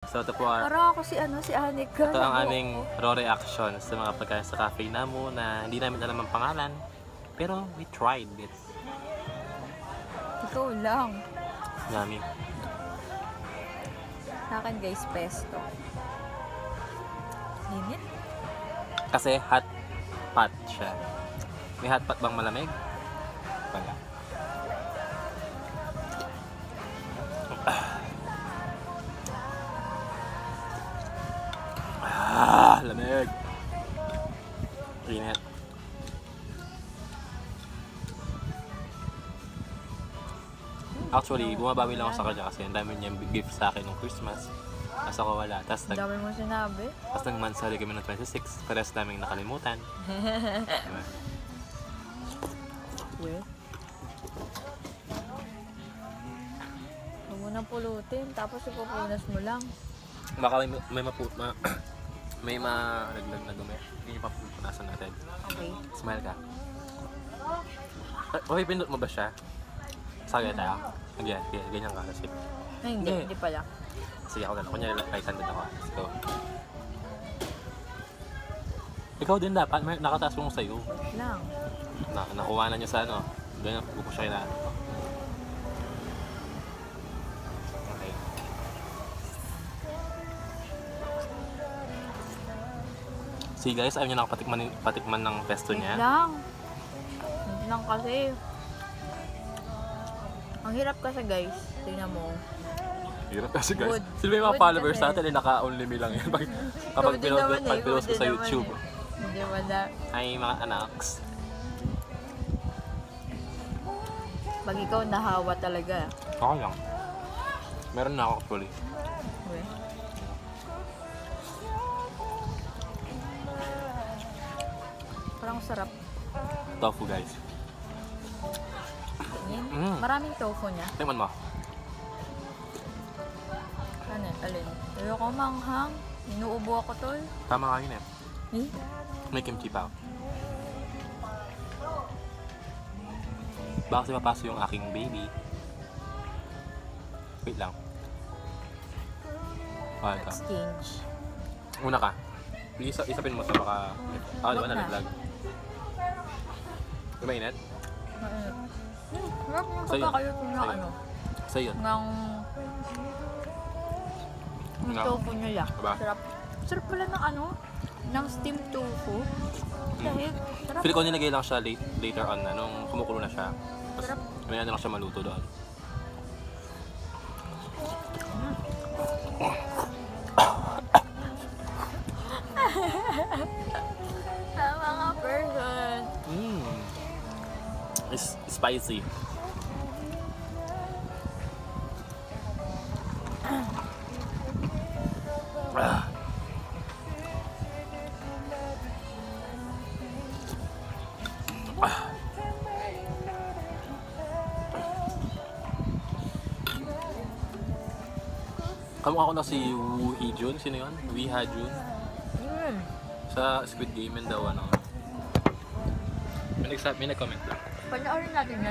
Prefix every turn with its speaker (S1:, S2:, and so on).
S1: So ito po,
S2: Parang ako si Anika.
S1: ito ang aming raw reaction sa mga pagkain sa Cafe Namo na hindi namin alam ang pangalan. Pero we tried it.
S2: Ikaw lang.
S1: Yummy.
S2: Sa akin guys, pesto. Init?
S1: Kasi hot pot siya. May hot pot bang malamig? Wala. Lamig. Init. Actually, bumabawi lang ako sa kanya kasi ang dami niyang gift sa akin ng Christmas. Tapos ako wala. Tapos
S2: Ang dami mo sinabi.
S1: nag-mansari kami ng 26. Parehas naming nakalimutan. Diba?
S2: Well. Huwag mo nang pulutin, tapos ipupunas mo lang.
S1: Baka may malaglag na dumi. Hindi niyo papupunasan natin.
S2: Okay.
S1: Smile ka. Okay, pindot mo ba siya? Sagay tayo. Ganyan ka kasi.
S2: Ay, hindi pala.
S1: Sige ako gano'n. Kunyari right-handed ako. Let's go. Ikaw din dapat. Nakataas mo sa'yo.
S2: Lang.
S1: Nakuha na niya sa ano. Ganyan, pupush siya na. Okay. See guys, ayaw niya nakapatikman ng pesto
S2: Wait
S1: niya.
S2: lang. Wait lang kasi. Ang hirap kasi guys. Tingnan mo.
S1: Hirap kasi guys.
S2: Wood.
S1: Sila yung mga
S2: Wood
S1: followers
S2: kasi.
S1: natin ay naka-only me lang yan. Kapag
S2: Ikaw din naman eh,
S1: pinost ko
S2: ikaw
S1: sa
S2: din
S1: YouTube.
S2: naman eh. Hindi wala.
S1: Ay mga anaks.
S2: Pag ikaw nahawa talaga.
S1: Okay lang. Meron na ako actually.
S2: Okay. Parang sarap.
S1: Tofu guys.
S2: Yan. Maraming tofu niya.
S1: Tingnan mo.
S2: Ano? Alin? Ayoko manghang. Inuubo ako tol.
S1: Tama ka yun eh.
S2: Eh?
S1: May kimchi pa. Baka kasi mapasok yung aking baby. Wait lang. Ito.
S2: Exchange.
S1: Una ka. Isapin mo ito baka... Ah, di ba
S2: Wag na.
S1: nalaglag? Di ba init?
S2: Mainit. Sarap yung
S1: Sa'yo.
S2: pagkakaluto na
S1: Sa'yo.
S2: ano.
S1: Sa'yo.
S2: Ng
S1: Ng-
S2: tofu nila.
S1: Diba?
S2: Sarap. Sarap pala ng ano? Ng steamed tofu. Dahil, sarap.
S1: Feel ko nilagay lang siya later on na nung kumukulo na siya. Tapos
S2: Sarap.
S1: may na lang siya maluto doon.
S2: Mga person.
S1: It's spicy. Kamukha ko na si Woo Hee-jun. Sino yun? Wee Ha-jun. Sa Squid Game yun daw ano. May nag-comment lang.
S2: Panoorin natin yan.